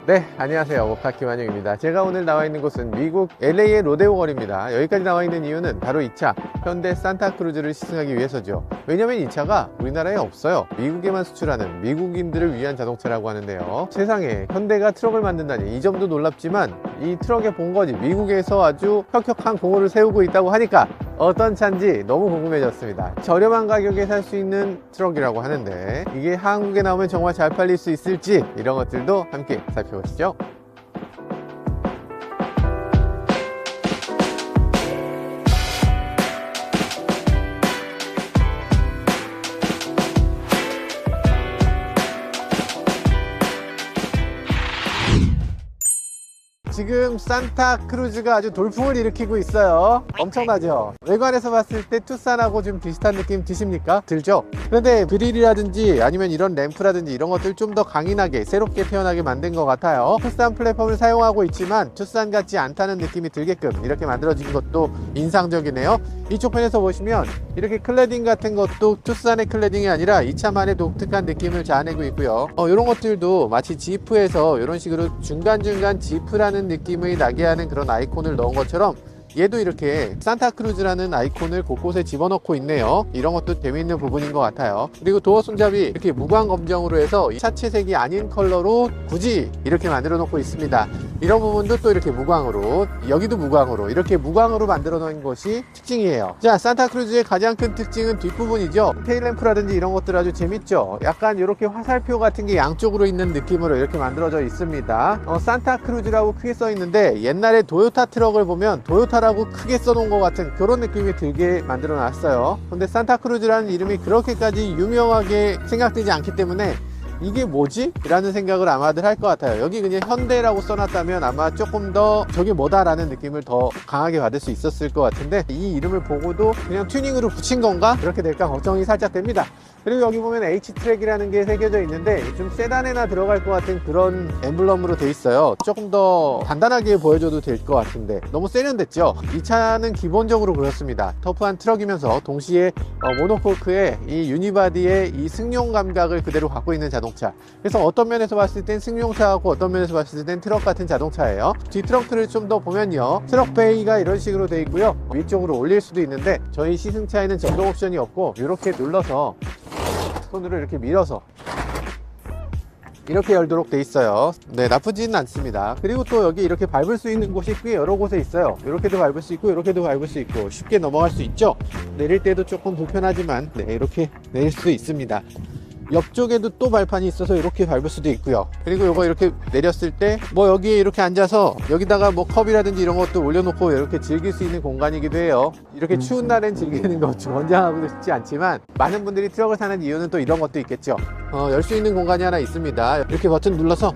네, 안녕하세요. 오카 김한영입니다. 제가 오늘 나와 있는 곳은 미국 LA의 로데오 거리입니다. 여기까지 나와 있는 이유는 바로 이 차, 현대 산타크루즈를 시승하기 위해서죠. 왜냐면 이 차가 우리나라에 없어요. 미국에만 수출하는 미국인들을 위한 자동차라고 하는데요. 세상에 현대가 트럭을 만든다니, 이 점도 놀랍지만 이 트럭의 본거지 미국에서 아주 혁혁한 공호를 세우고 있다고 하니까 어떤 차인지 너무 궁금해졌습니다. 저렴한 가격에 살 수 있는 트럭이라고 하는데 이게 한국에 나오면 정말 잘 팔릴 수 있을지, 이런 것들도 함께 살펴보시죠. 지금 산타크루즈가 아주 돌풍을 일으키고 있어요. 엄청나죠? 외관에서 봤을 때 투싼하고 좀 비슷한 느낌 드십니까? 들죠? 그런데 그릴이라든지 아니면 이런 램프라든지 이런 것들 좀 더 강인하게 새롭게 태어나게 만든 것 같아요. 투싼 플랫폼을 사용하고 있지만 투싼 같지 않다는 느낌이 들게끔 이렇게 만들어진 것도 인상적이네요. 이쪽 편에서 보시면 이렇게 클래딩 같은 것도 투싼의 클래딩이 아니라 이 차만의 독특한 느낌을 자아내고 있고요. 이런 것들도 마치 지프에서 이런 식으로 중간중간 지프라는 느낌이 나게 하는 그런 아이콘을 넣은 것처럼 얘도 이렇게 산타크루즈라는 아이콘을 곳곳에 집어넣고 있네요. 이런 것도 재미있는 부분인 것 같아요. 그리고 도어 손잡이 이렇게 무광 검정으로 해서 차체색이 아닌 컬러로 굳이 이렇게 만들어 놓고 있습니다. 이런 부분도 또 이렇게 무광으로, 여기도 무광으로, 이렇게 무광으로 만들어 놓은 것이 특징이에요. 자, 산타크루즈의 가장 큰 특징은 뒷부분이죠. 테일램프라든지 이런 것들 아주 재밌죠. 약간 이렇게 화살표 같은 게 양쪽으로 있는 느낌으로 이렇게 만들어져 있습니다. 산타크루즈라고 크게 써 있는데 옛날에 도요타 트럭을 보면 도요타라고 크게 써놓은 것 같은 그런 느낌이 들게 만들어 놨어요. 근데 산타크루즈라는 이름이 그렇게까지 유명하게 생각되지 않기 때문에 이게 뭐지? 라는 생각을 아마들 할 것 같아요. 여기 그냥 현대라고 써놨다면 아마 조금 더 저게 뭐다 라는 느낌을 더 강하게 받을 수 있었을 것 같은데, 이 이름을 보고도 그냥 튜닝으로 붙인 건가? 그렇게 될까 걱정이 살짝 됩니다. 그리고 여기 보면 H트랙이라는 게 새겨져 있는데 좀 세단에나 들어갈 것 같은 그런 엠블럼으로 돼 있어요. 조금 더 단단하게 보여줘도 될 것 같은데 너무 세련됐죠? 이 차는 기본적으로 그렇습니다. 터프한 트럭이면서 동시에 모노코크의 이 유니바디의 이 승용 감각을 그대로 갖고 있는 자동차. 그래서 어떤 면에서 봤을 땐 승용차하고 어떤 면에서 봤을 땐 트럭 같은 자동차예요. 뒤 트렁크를 좀 더 보면요, 트럭 베이가 이런 식으로 돼 있고요. 위쪽으로 올릴 수도 있는데 저희 시승차에는 전동 옵션이 없고 이렇게 눌러서 손으로 이렇게 밀어서 이렇게 열도록 돼 있어요. 네, 나쁘지는 않습니다. 그리고 또 여기 이렇게 밟을 수 있는 곳이 꽤 여러 곳에 있어요. 이렇게도 밟을 수 있고 이렇게도 밟을 수 있고 쉽게 넘어갈 수 있죠. 내릴 때도 조금 불편하지만 네, 이렇게 내릴 수 있습니다. 옆쪽에도 또 발판이 있어서 이렇게 밟을 수도 있고요. 그리고 이거 이렇게 내렸을 때 뭐 여기에 이렇게 앉아서 여기다가 뭐 컵이라든지 이런 것도 올려놓고 이렇게 즐길 수 있는 공간이기도 해요. 이렇게 추운 날엔 즐기는 거 좀 권장하고 싶지 않지만 많은 분들이 트럭을 사는 이유는 또 이런 것도 있겠죠. 열 수 있는 공간이 하나 있습니다. 이렇게 버튼 눌러서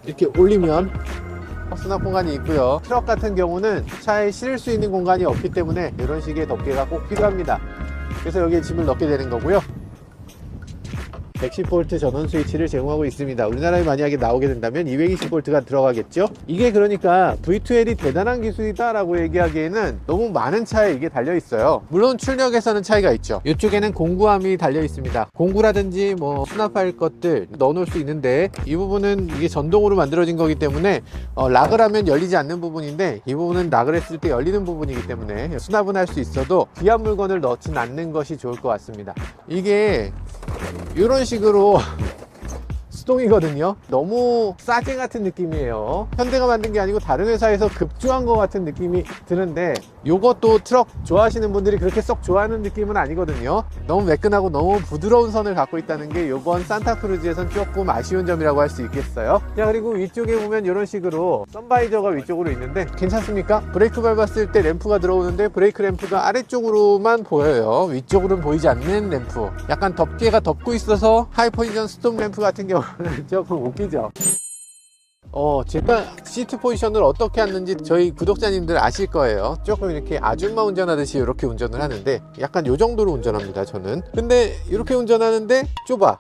이렇게 올리면 수납 공간이 있고요. 트럭 같은 경우는 차에 실을 수 있는 공간이 없기 때문에 이런 식의 덮개가 꼭 필요합니다. 그래서 여기에 짐을 넣게 되는 거고요. 110V 전원 스위치를 제공하고 있습니다. 우리나라에 만약에 나오게 된다면 220V가 들어가겠죠. 이게 그러니까 V2L이 대단한 기술이다 라고 얘기하기에는 너무 많은 차에 이게 달려 있어요. 물론 출력에서는 차이가 있죠. 이쪽에는 공구함이 달려 있습니다. 공구라든지 뭐 수납할 것들 넣어 놓을 수 있는데 이 부분은 이게 전동으로 만들어진 거기 때문에 락을 하면 열리지 않는 부분인데 이 부분은 락을 했을 때 열리는 부분이기 때문에 수납은 할 수 있어도 귀한 물건을 넣진 않는 것이 좋을 것 같습니다. 이게 이런 식으로 수동이거든요. 너무 싸제 같은 느낌이에요. 현대가 만든 게 아니고 다른 회사에서 급조한 것 같은 느낌이 드는데, 요것도 트럭 좋아하시는 분들이 그렇게 썩 좋아하는 느낌은 아니거든요. 너무 매끈하고 너무 부드러운 선을 갖고 있다는 게 요번 산타크루즈에선 조금 아쉬운 점이라고 할 수 있겠어요. 자, 그리고 위쪽에 보면 이런 식으로 선바이저가 위쪽으로 있는데 괜찮습니까? 브레이크 밟았을 때 램프가 들어오는데 브레이크 램프가 아래쪽으로만 보여요. 위쪽으로는 보이지 않는 램프. 약간 덮개가 덮고 있어서 하이포지션 스톱 램프 같은 경우는 조금 웃기죠. 제가 시트 포지션을 어떻게 하는지 저희 구독자님들 아실 거예요. 조금 이렇게 아줌마 운전하듯이 이렇게 운전을 하는데 약간 요 정도로 운전합니다, 저는. 근데 이렇게 운전하는데 좁아.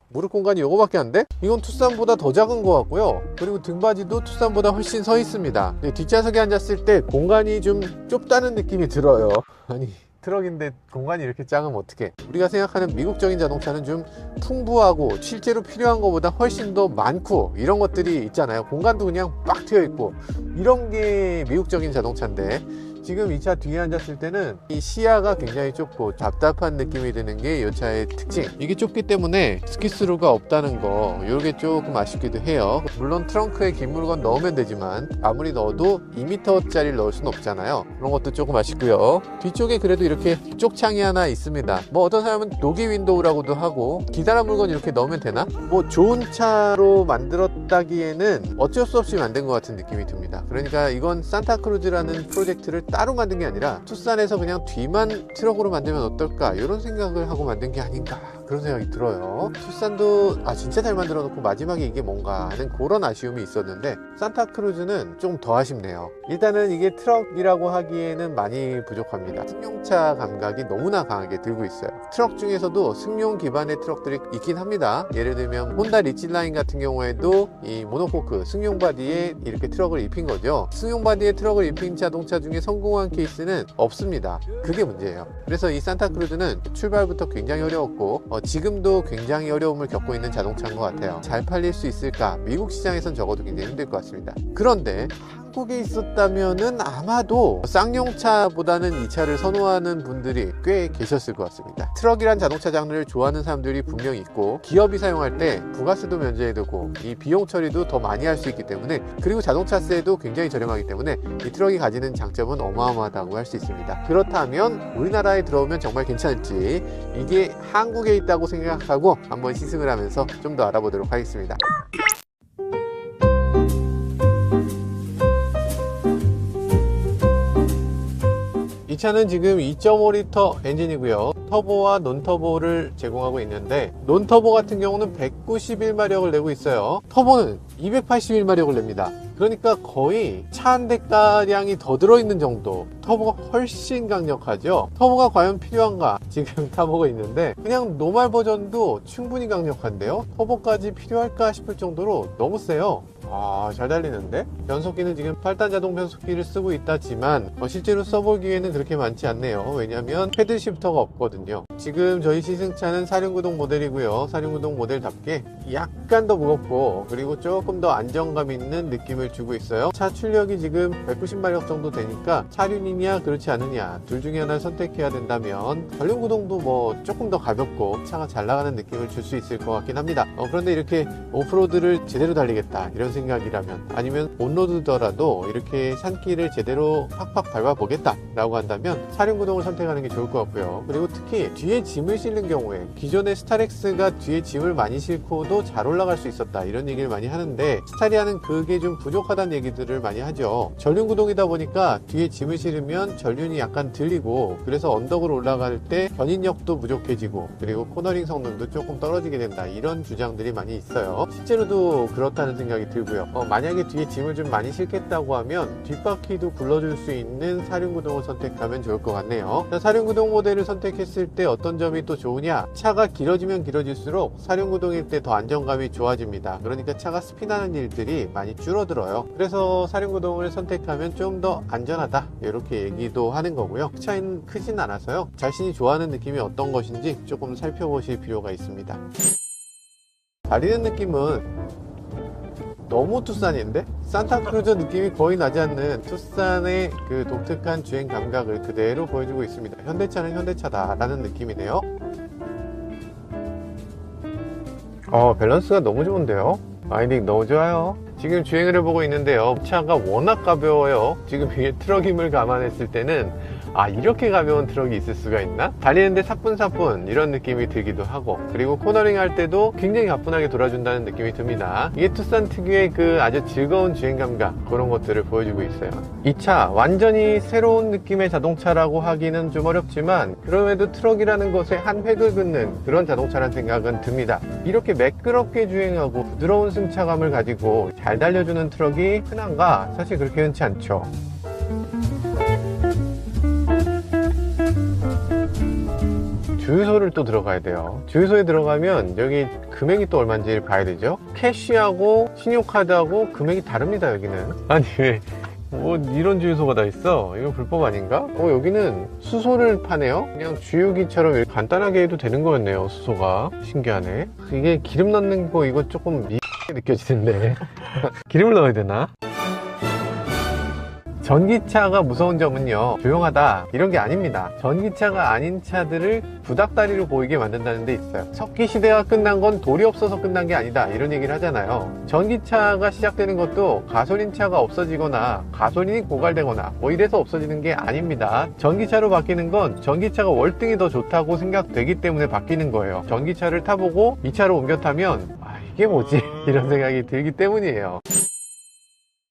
무릎 공간이 요거밖에 안 돼? 이건 투싼보다 더 작은 것 같고요. 그리고 등받이도 투싼보다 훨씬 서 있습니다. 뒷좌석에 앉았을 때 공간이 좀 좁다는 느낌이 들어요. 아니, 트럭인데 공간이 이렇게 작으면 어떡해. 우리가 생각하는 미국적인 자동차는 좀 풍부하고 실제로 필요한 것보다 훨씬 더 많고 이런 것들이 있잖아요. 공간도 그냥 빡 트여 있고 이런 게 미국적인 자동차인데, 지금 이 차 뒤에 앉았을 때는 이 시야가 굉장히 좁고 답답한 느낌이 드는 게 이 차의 특징. 이게 좁기 때문에 스키스루가 없다는 거, 이게 조금 아쉽기도 해요. 물론 트렁크에 긴 물건 넣으면 되지만 아무리 넣어도 2m짜리를 넣을 수는 없잖아요. 그런 것도 조금 아쉽고요. 뒤쪽에 그래도 이렇게 쪽창이 하나 있습니다. 뭐 어떤 사람은 노기 윈도우라고도 하고, 기다란 물건 이렇게 넣으면 되나? 뭐 좋은 차로 만들었다기에는 어쩔 수 없이 만든 것 같은 느낌이 듭니다. 그러니까 이건 산타크루즈라는 프로젝트를 따로 만든 게 아니라 투싼에서 그냥 뒤만 트럭으로 만들면 어떨까, 이런 생각을 하고 만든 게 아닌가, 그런 생각이 들어요. 투싼도 진짜 잘 만들어 놓고 마지막에 이게 뭔가 하는 그런 아쉬움이 있었는데, 산타크루즈는 좀 더 아쉽네요. 일단은 이게 트럭이라고 하기에는 많이 부족합니다. 승용차 감각이 너무나 강하게 들고 있어요. 트럭 중에서도 승용 기반의 트럭들이 있긴 합니다. 예를 들면 혼다 리치라인 같은 경우에도 이 모노코크 승용 바디에 이렇게 트럭을 입힌 거죠. 승용 바디에 트럭을 입힌 자동차 중에 성공한 케이스는 없습니다. 그게 문제예요. 그래서 이 산타크루즈는 출발부터 굉장히 어려웠고 지금도 굉장히 어려움을 겪고 있는 자동차인 것 같아요. 잘 팔릴 수 있을까? 미국 시장에선 적어도 굉장히 힘들 것 같습니다. 그런데 한국에 있었다면은 아마도 쌍용차보다는 이 차를 선호하는 분들이 꽤 계셨을 것 같습니다. 트럭이란 자동차 장르를 좋아하는 사람들이 분명히 있고, 기업이 사용할 때 부가세도 면제해두고 이 비용 처리도 더 많이 할 수 있기 때문에, 그리고 자동차세도 굉장히 저렴하기 때문에 이 트럭이 가지는 장점은 어마어마하다고 할 수 있습니다. 그렇다면 우리나라에 들어오면 정말 괜찮을지, 이게 한국에 있다고 생각하고 한번 시승을 하면서 좀 더 알아보도록 하겠습니다. 이 차는 지금 2.5리터 엔진이고요. 터보와 논터보를 제공하고 있는데, 논터보 같은 경우는 191마력을 내고 있어요. 터보는 281마력을 냅니다. 그러니까 거의 차 한 대가량이 더 들어있는 정도. 터보가 훨씬 강력하죠. 터보가 과연 필요한가? 지금 타보고 있는데 그냥 노멀 버전도 충분히 강력한데요, 터보까지 필요할까 싶을 정도로 너무 세요. 잘 달리는데? 변속기는 지금 8단 자동 변속기를 쓰고 있다지만 실제로 써볼 기회는 그렇게 많지 않네요. 왜냐면 패들 시프터가 없거든요. 지금 저희 시승차는 4륜구동 모델이고요. 4륜구동 모델답게 약간 더 무겁고, 그리고 조금 더 안정감 있는 느낌을 주고 있어요. 차 출력이 지금 190마력 정도 되니까 4륜이냐 그렇지 않느냐 둘 중에 하나를 선택해야 된다면 전륜구동도 뭐 조금 더 가볍고 차가 잘 나가는 느낌을 줄 수 있을 것 같긴 합니다. 그런데 이렇게 오프로드를 제대로 달리겠다 이런 생각이라면, 아니면 온로드더라도 이렇게 산길을 제대로 팍팍 밟아보겠다 라고 한다면 4륜구동을 선택하는 게 좋을 것 같고요. 그리고 특히 뒤에 짐을 실는 경우에, 기존의 스타렉스가 뒤에 짐을 많이 싣고도 잘 올라갈 수 있었다 이런 얘기를 많이 하는데, 스타리아는 그게 좀 부족하다는 얘기들을 많이 하죠. 전륜구동이다 보니까 뒤에 짐을 실으면 전륜이 약간 들리고, 그래서 언덕을 올라갈 때 견인력도 부족해지고, 그리고 코너링 성능도 조금 떨어지게 된다 이런 주장들이 많이 있어요. 실제로도 그렇다는 생각이 들고요. 만약에 뒤에 짐을 좀 많이 실겠다고 하면 뒷바퀴도 굴러줄 수 있는 4륜구동을 선택하면 좋을 것 같네요. 4륜구동 모델을 선택했을 때 어떤 점이 또 좋으냐, 차가 길어지면 길어질수록 4륜구동일 때 더 안정감이 좋아집니다. 그러니까 차가 스피드하는 일들이 많이 줄어들어요. 그래서 4륜구동을 선택하면 좀 더 안전하다 이렇게 얘기도 하는 거고요. 차이는 크진 않아서요, 자신이 좋아하는 느낌이 어떤 것인지 조금 살펴보실 필요가 있습니다. 달리는 느낌은 너무 투싼인데? 산타크루즈 느낌이 거의 나지 않는 투싼의 그 독특한 주행 감각을 그대로 보여주고 있습니다. 현대차는 현대차다라는 느낌이네요. 밸런스가 너무 좋은데요? 마인딩 너무 좋아요. 지금 주행을 해보고 있는데요, 차가 워낙 가벼워요. 지금 이게 트럭 힘을 감안했을 때는 이렇게 가벼운 트럭이 있을 수가 있나? 달리는데 사뿐사뿐 이런 느낌이 들기도 하고, 그리고 코너링 할 때도 굉장히 가뿐하게 돌아준다는 느낌이 듭니다. 이게 투싼 특유의 그 아주 즐거운 주행 감각, 그런 것들을 보여주고 있어요. 이 차 완전히 새로운 느낌의 자동차라고 하기는 좀 어렵지만, 그럼에도 트럭이라는 것에 한 획을 긋는 그런 자동차라는 생각은 듭니다. 이렇게 매끄럽게 주행하고 부드러운 승차감을 가지고 잘 달려주는 트럭이 흔한가? 사실 그렇게 흔치 않죠. 주유소를 또 들어가야 돼요. 주유소에 들어가면 여기 금액이 또 얼마인지 봐야 되죠. 캐시하고 신용카드하고 금액이 다릅니다. 여기는. 아니 왜 이런 주유소가 다 있어. 이거 불법 아닌가? 여기는 수소를 파네요. 그냥 주유기처럼 이렇게 간단하게 해도 되는 거였네요. 수소가 신기하네. 이게 기름 넣는 거 이거 조금 느껴지는데 기름을 넣어야 되나? 전기차가 무서운 점은요, 조용하다 이런 게 아닙니다. 전기차가 아닌 차들을 구닥다리로 보이게 만든다는 데 있어요. 석기 시대가 끝난 건 돌이 없어서 끝난 게 아니다 이런 얘기를 하잖아요. 전기차가 시작되는 것도 가솔린차가 없어지거나 가솔린이 고갈되거나 이래서 없어지는 게 아닙니다. 전기차로 바뀌는 건 전기차가 월등히 더 좋다고 생각되기 때문에 바뀌는 거예요. 전기차를 타보고 이 차로 옮겨 타면 이게 뭐지? 이런 생각이 들기 때문이에요.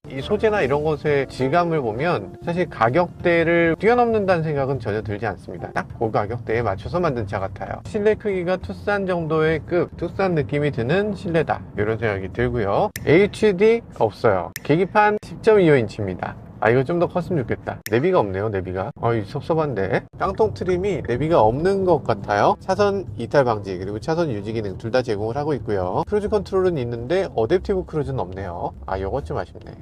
이 소재나 이런 것의 질감을 보면 사실 가격대를 뛰어넘는다는 생각은 전혀 들지 않습니다. 딱 그 가격대에 맞춰서 만든 차 같아요. 실내 크기가 투싼 정도의 투싼 느낌이 드는 실내다 이런 생각이 들고요. HD 없어요. 계기판 10.25인치입니다 이거 좀 더 컸으면 좋겠다. 내비가 없네요. 내비가 섭섭한데. 깡통 트림이 내비가 없는 것 같아요. 차선 이탈 방지 그리고 차선 유지 기능 둘 다 제공을 하고 있고요. 크루즈 컨트롤은 있는데 어댑티브 크루즈는 없네요. 요것 좀 아쉽네.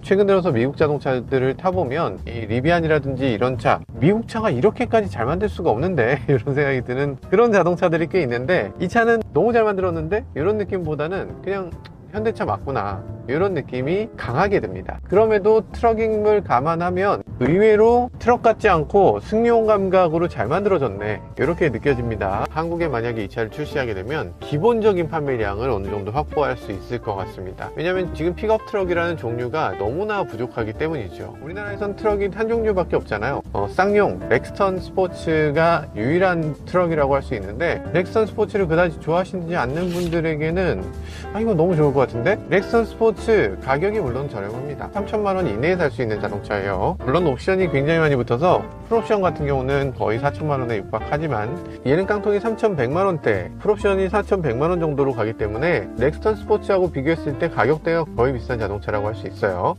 최근 들어서 미국 자동차들을 타보면 이 리비안이라든지 이런 차, 미국 차가 이렇게까지 잘 만들 수가 없는데 이런 생각이 드는 그런 자동차들이 꽤 있는데, 이 차는 너무 잘 만들었는데 이런 느낌보다는 그냥 현대차 맞구나 이런 느낌이 강하게 듭니다. 그럼에도 트럭임을 감안하면 의외로 트럭 같지 않고 승용 감각으로 잘 만들어졌네 이렇게 느껴집니다. 한국에 만약에 이 차를 출시하게 되면 기본적인 판매량을 어느 정도 확보할 수 있을 것 같습니다. 왜냐면 지금 픽업 트럭이라는 종류가 너무나 부족하기 때문이죠. 우리나라에선 트럭이 한 종류밖에 없잖아요. 쌍용 렉스턴 스포츠가 유일한 트럭이라고 할 수 있는데, 렉스턴 스포츠를 그다지 좋아하시지 않는 분들에게는 이거 너무 좋을 것 같은데. 렉스턴 스포츠 가격이 물론 저렴합니다. 3천만원 이내에 살 수 있는 자동차예요. 물론 옵션이 굉장히 많이 붙어서 풀옵션 같은 경우는 거의 4천만원에 육박하지만, 얘는 깡통이 3,100만원대, 풀옵션이 4,100만원 정도로 가기 때문에 렉스턴 스포츠하고 비교했을 때 가격대가 거의 비싼 자동차라고 할 수 있어요.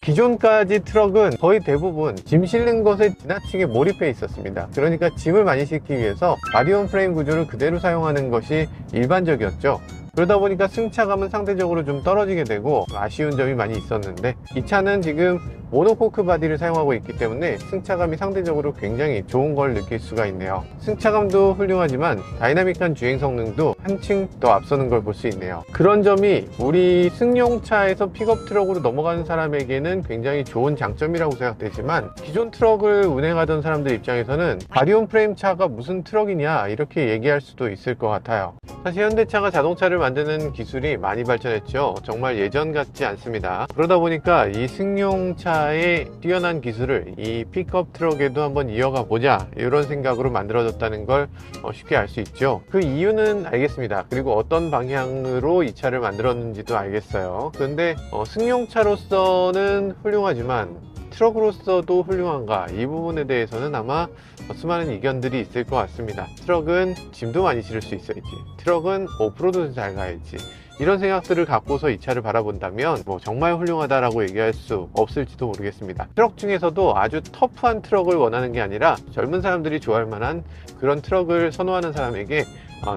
기존까지 트럭은 거의 대부분 짐 실는 것에 지나치게 몰입해 있었습니다. 그러니까 짐을 많이 싣기 위해서 바디온 프레임 구조를 그대로 사용하는 것이 일반적이었죠. 그러다 보니까 승차감은 상대적으로 좀 떨어지게 되고 아쉬운 점이 많이 있었는데, 이 차는 지금 모노코크 바디를 사용하고 있기 때문에 승차감이 상대적으로 굉장히 좋은 걸 느낄 수가 있네요. 승차감도 훌륭하지만 다이나믹한 주행 성능도 한층 더 앞서는 걸 볼 수 있네요. 그런 점이 우리 승용차에서 픽업 트럭으로 넘어가는 사람에게는 굉장히 좋은 장점이라고 생각되지만, 기존 트럭을 운행하던 사람들 입장에서는 바디온 프레임 차가 무슨 트럭이냐 이렇게 얘기할 수도 있을 것 같아요. 사실 현대차가 자동차를 만드는 기술이 많이 발전했죠. 정말 예전 같지 않습니다. 그러다 보니까 이 승용차의 뛰어난 기술을 이 픽업 트럭에도 한번 이어가 보자 이런 생각으로 만들어졌다는 걸 쉽게 알 수 있죠. 그 이유는 알겠습니다. 그리고 어떤 방향으로 이 차를 만들었는지도 알겠어요. 그런데 승용차로서는 훌륭하지만 트럭으로서도 훌륭한가, 이 부분에 대해서는 아마 수많은 의견들이 있을 것 같습니다. 트럭은 짐도 많이 실을 수 있어야지, 트럭은 오프로드도 잘 가야지, 이런 생각들을 갖고서 이 차를 바라본다면 정말 훌륭하다라고 얘기할 수 없을지도 모르겠습니다. 트럭 중에서도 아주 터프한 트럭을 원하는 게 아니라 젊은 사람들이 좋아할 만한 그런 트럭을 선호하는 사람에게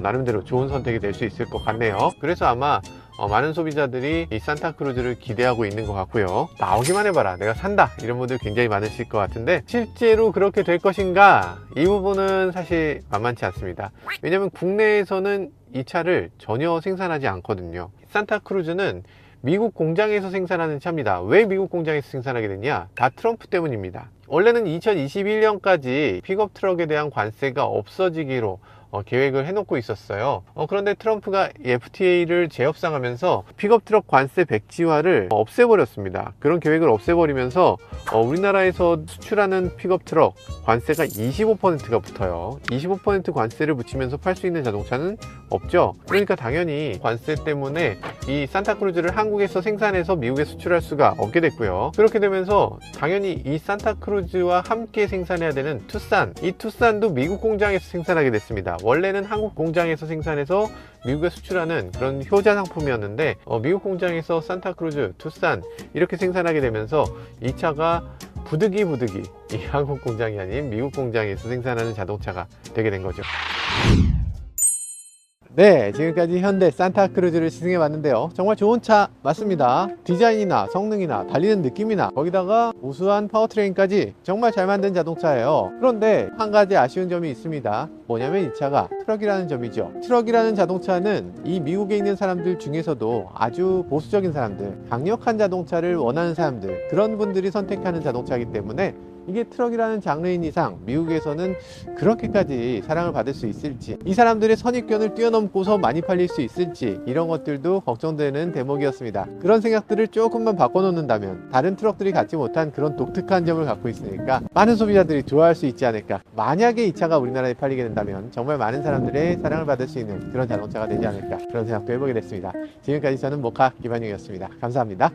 나름대로 좋은 선택이 될 수 있을 것 같네요. 그래서 아마 많은 소비자들이 이 산타크루즈를 기대하고 있는 것 같고요. 나오기만 해봐라, 내가 산다, 이런 분들 굉장히 많으실 것 같은데, 실제로 그렇게 될 것인가, 이 부분은 사실 만만치 않습니다. 왜냐면 국내에서는 이 차를 전혀 생산하지 않거든요. 산타크루즈는 미국 공장에서 생산하는 차입니다. 왜 미국 공장에서 생산하게 됐냐? 다 트럼프 때문입니다. 원래는 2021년까지 픽업 트럭에 대한 관세가 없어지기로 계획을 해놓고 있었어요. 그런데 트럼프가 FTA를 재협상하면서 픽업 트럭 관세 백지화를 없애버렸습니다. 그런 계획을 없애버리면서 우리나라에서 수출하는 픽업 트럭 관세가 25%가 붙어요. 25% 관세를 붙이면서 팔 수 있는 자동차는 없죠. 그러니까 당연히 관세 때문에 이 산타크루즈를 한국에서 생산해서 미국에 수출할 수가 없게 됐고요. 그렇게 되면서 당연히 이 산타크루즈와 함께 생산해야 되는 투싼, 이 투싼도 미국 공장에서 생산하게 됐습니다. 원래는 한국 공장에서 생산해서 미국에 수출하는 그런 효자 상품이었는데, 미국 공장에서 산타크루즈, 투싼 이렇게 생산하게 되면서 이 차가 부득이 이 한국 공장이 아닌 미국 공장에서 생산하는 자동차가 되게 된 거죠. 네, 지금까지 현대 산타크루즈를 시승해 봤는데요. 정말 좋은 차 맞습니다. 디자인이나 성능이나 달리는 느낌이나 거기다가 우수한 파워트레인까지 정말 잘 만든 자동차예요. 그런데 한 가지 아쉬운 점이 있습니다. 뭐냐면 이 차가 트럭이라는 점이죠. 트럭이라는 자동차는 이 미국에 있는 사람들 중에서도 아주 보수적인 사람들, 강력한 자동차를 원하는 사람들, 그런 분들이 선택하는 자동차이기 때문에 이게 트럭이라는 장르인 이상 미국에서는 그렇게까지 사랑을 받을 수 있을지, 이 사람들의 선입견을 뛰어넘고서 많이 팔릴 수 있을지, 이런 것들도 걱정되는 대목이었습니다. 그런 생각들을 조금만 바꿔놓는다면 다른 트럭들이 갖지 못한 그런 독특한 점을 갖고 있으니까 많은 소비자들이 좋아할 수 있지 않을까. 만약에 이 차가 우리나라에 팔리게 된다면 정말 많은 사람들의 사랑을 받을 수 있는 그런 자동차가 되지 않을까, 그런 생각도 해보게 됐습니다. 지금까지 저는 모카 김한용이었습니다. 감사합니다.